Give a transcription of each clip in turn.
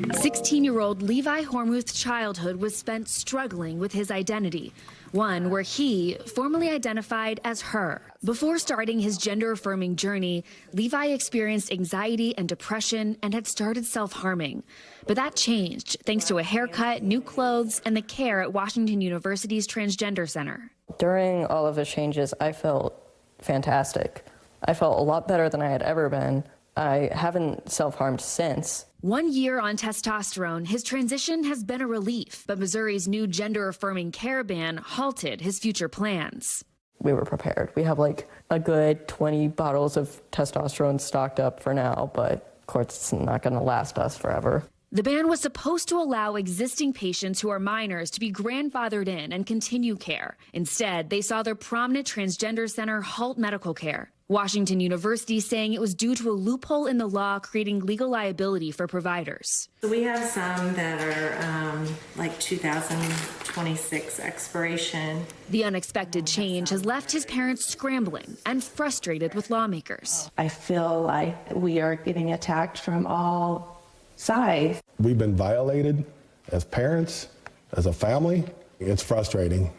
16-year-old Levi Hormuth's childhood was spent struggling with his identity, one where he formally identified as her. Before starting his gender-affirming journey, Levi experienced anxiety and depression and had started self-harming. But that changed thanks to a haircut, new clothes, and the care at Washington University's Transgender Center. During all of the changes, I felt fantastic. I felt a lot better than I had ever been. I haven't self-harmed since. 1 year on testosterone, his transition has been a relief, but Missouri's new gender-affirming care ban halted his future plans. We were prepared. We have like a good 20 bottles of testosterone stocked up for now, but of course it's not going to last us forever. The ban was supposed to allow existing patients who are minors to be grandfathered in and continue care. Instead, they saw their prominent transgender center halt medical care. Washington University saying it was due to a loophole in the law creating legal liability for providers. So we have some that are like 2026 expiration. The unexpected change has left his parents scrambling and frustrated with lawmakers. I feel like we are getting attacked from all sides. We've been violated as parents, as a family. It's frustrating.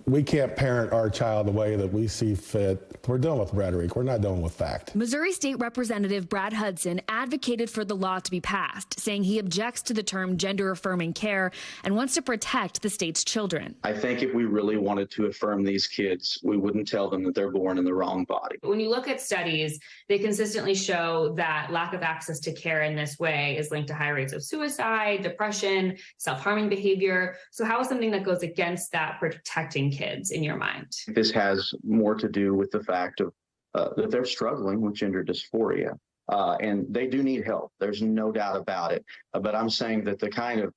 We can't parent our child the way that we see fit. We're dealing with rhetoric. We're not dealing with fact. Missouri State Representative Brad Hudson advocated for the law to be passed, saying he objects to the term gender-affirming care and wants to protect the state's children. I think if we really wanted to affirm these kids, we wouldn't tell them that they're born in the wrong body. When you look at studies, they consistently show that lack of access to care in this way is linked to high rates of suicide, depression, self-harming behavior. So how is something that goes against that protecting kids in your mind? This has more to do with the fact of that they're struggling with gender dysphoria, and they do need help. There's no doubt about it. But I'm saying that the kind of,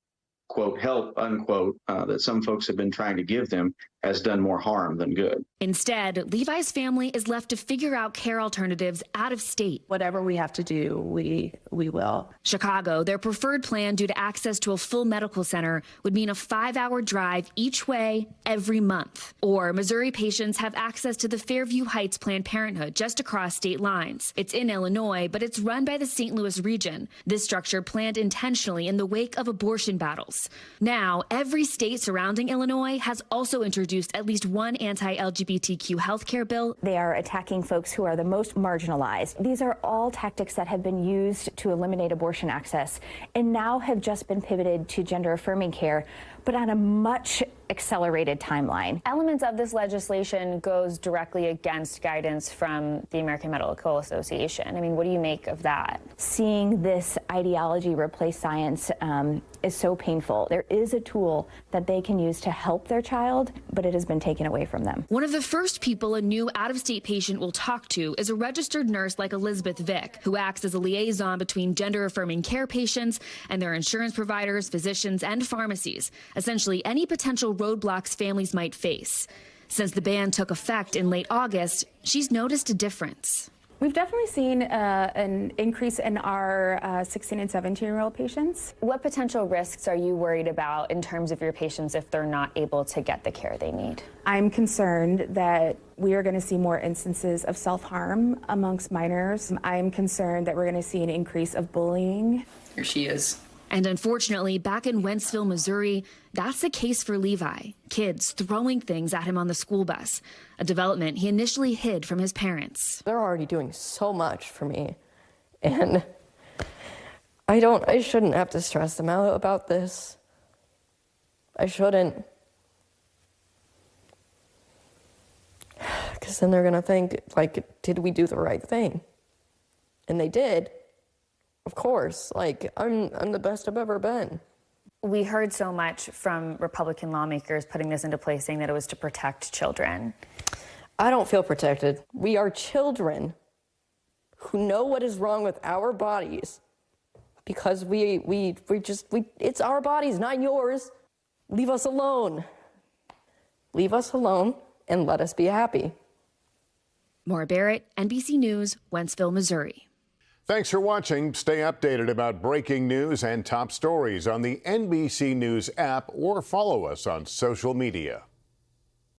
quote, help, unquote, that some folks have been trying to give them has done more harm than good. Instead, Levi's family is left to figure out care alternatives out of state. Whatever we have to do, we will. Chicago, their preferred plan due to access to a full medical center, would mean a 5-hour drive each way every month. Or Missouri patients have access to the Fairview Heights Planned Parenthood just across state lines. It's in Illinois, but it's run by the St. Louis region. This structure planned intentionally in the wake of abortion battles. Now, every state surrounding Illinois has also introduced at least one anti-LGBTQ healthcare bill. They are attacking folks who are the most marginalized. These are all tactics that have been used to eliminate abortion access and now have just been pivoted to gender-affirming care, but on a much accelerated timeline. Elements of this legislation goes directly against guidance from the American Medical Association. I mean, what do you make of that? Seeing this ideology replace science is so painful. There is a tool that they can use to help their child, but it has been taken away from them. One of the first people a new out-of-state patient will talk to is a registered nurse like Elizabeth Vick, who acts as a liaison between gender-affirming care patients and their insurance providers, physicians, and pharmacies, essentially any potential roadblocks families might face. Since the ban took effect in late August, she's noticed a difference. We've definitely seen an increase in our 16 and 17-year-old patients. What potential risks are you worried about in terms of your patients if they're not able to get the care they need? I'm concerned that we are going to see more instances of self-harm amongst minors. I'm concerned that we're going to see an increase of bullying. Here she is. And unfortunately, back in Wentzville, Missouri, that's the case for Levi. Kids throwing things at him on the school bus, a development he initially hid from his parents. They're already doing so much for me, and I shouldn't have to stress them out about this. I shouldn't. Because then they're gonna think, like, did we do the right thing? And they did. Of course, like, I'm the best I've ever been. We heard so much from Republican lawmakers putting this into place, saying that it was to protect children. I don't feel protected. We are children who know what is wrong with our bodies because it's our bodies, not yours. Leave us alone. Leave us alone and let us be happy. Maura Barrett, NBC News, Wentzville, Missouri. Thanks for watching. Stay updated about breaking news and top stories on the NBC News app or follow us on social media.